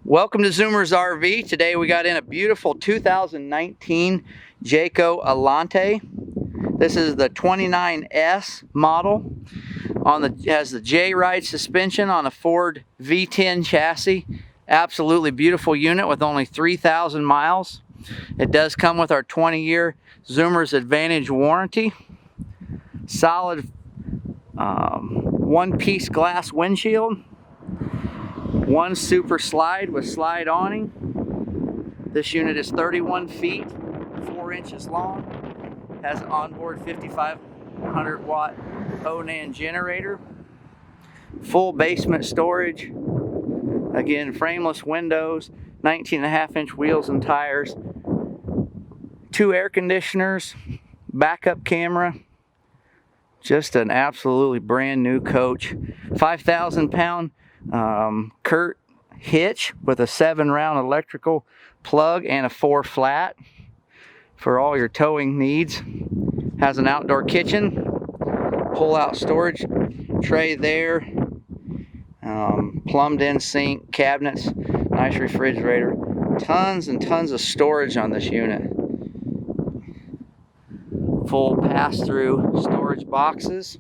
Welcome to ZoomersRV. Today we got in a beautiful 2019 Jayco Alante. This is the 29S model. Has the JRide suspension on a Ford V10 chassis. Absolutely beautiful unit with only 3,000 miles. It does come with our 20-year Zoomers Advantage warranty. Solid one-piece glass windshield. One super slide with slide awning. This unit is 31 feet, 4 inches long. Has an onboard 5,500 watt Onan generator. Full basement storage. Again, frameless windows, 19.5 inch wheels and tires. 2 air conditioners, backup camera. Just an absolutely brand new coach. 5,000 pound Kurt hitch with a 7-round electrical plug and a 4 flat for all your towing needs. Has an outdoor kitchen, pull-out storage tray there, plumbed in sink, cabinets, nice refrigerator. Tons and tons of storage on this unit. Full pass-through storage boxes,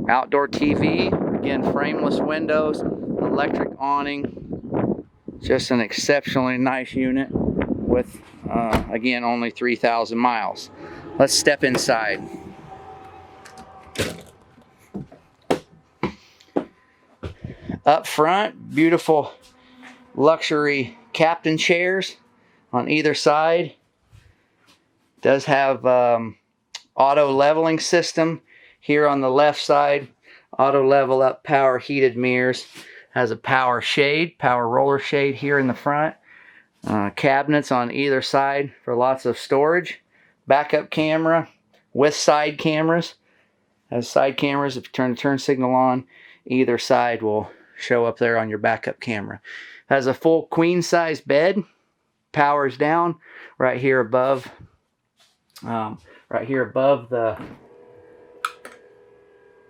outdoor TV, again frameless windows, electric awning. Just an exceptionally nice unit with again only 3,000 miles. Let's step inside. Up front, beautiful luxury captain chairs on either side. Does have auto leveling system here on the left side. Auto level up, power heated mirrors. Has a power shade, power roller shade here in the front. Cabinets on either side for lots of storage. Backup camera with side cameras. Has side cameras. If you turn the turn signal on, either side will show up there on your backup camera. Has a full queen size bed. Powers down right here above. Right here above the.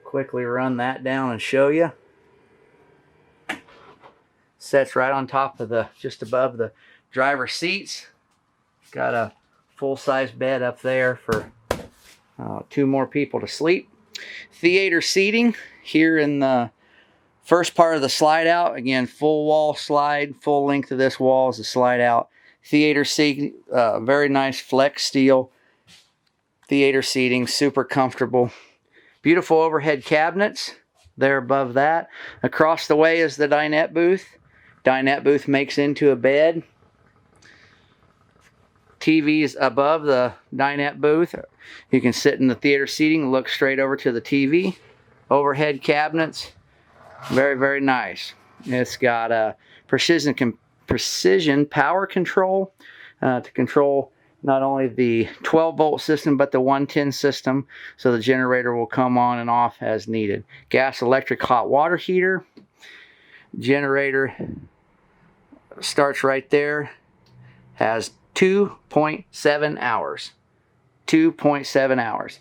Quickly run that down and show you. Sets right on top of just above the driver's seats. Got a full-size bed up there for 2 more people to sleep. Theater seating here in the first part of the slide out. Again, full wall slide, full length of this wall is the slide out. Theater seating, very nice flex steel theater seating, super comfortable. Beautiful overhead cabinets there above that. Across the way is the dinette booth. Dinette booth makes into a bed. TV's above the dinette booth. You can sit in the theater seating and look straight over to the TV. Overhead cabinets. Very, very nice. It's got a precision power control to control not only the 12-volt system, but the 110 system, so the generator will come on and off as needed. Gas electric hot water heater. Generator starts right there. Has 2.7 hours. 2.7 hours.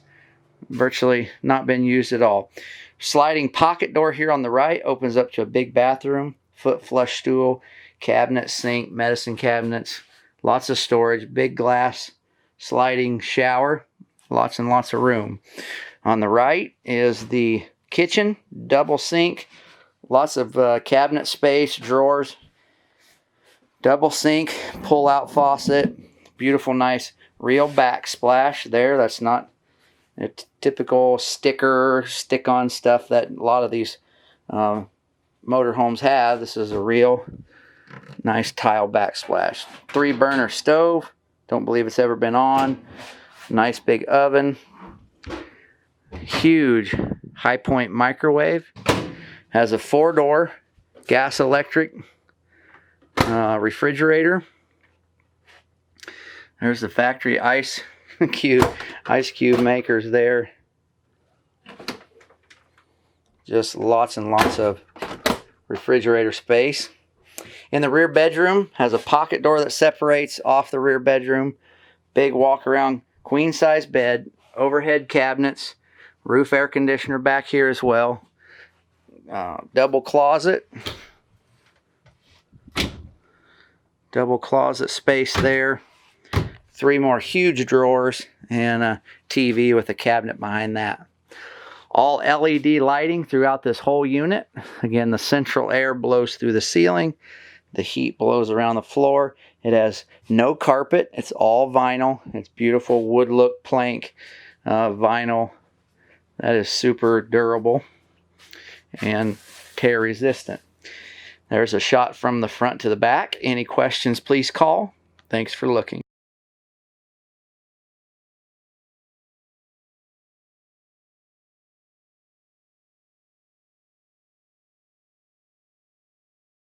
Virtually not been used at all. Sliding pocket door here on the right opens up to a big bathroom. Foot flush stool, cabinet, sink, medicine cabinets. Lots of storage, big glass sliding shower, lots and lots of room. On the right is the kitchen, double sink, lots of cabinet space, drawers, double sink, pull-out faucet, beautiful, nice, real backsplash there. That's not a typical stick-on stuff that a lot of these motorhomes have. This is a real nice tile backsplash. 3-burner stove. Don't believe it's ever been on. Nice big oven. Huge high point microwave. Has a 4-door gas electric refrigerator. There's the factory ice cube makers there. Just lots and lots of refrigerator space. In the rear bedroom, has a pocket door that separates off the rear bedroom. Big walk-around queen-size bed, overhead cabinets, roof air conditioner back here as well. Double closet. Double closet space there. 3 more huge drawers and a TV with a cabinet behind that. All LED lighting throughout this whole unit. Again, the central air blows through the ceiling. The heat blows around the floor. It has no carpet. It's all vinyl. It's beautiful wood look plank vinyl. That is super durable and tear resistant. There's a shot from the front to the back. Any questions, please call. Thanks for looking.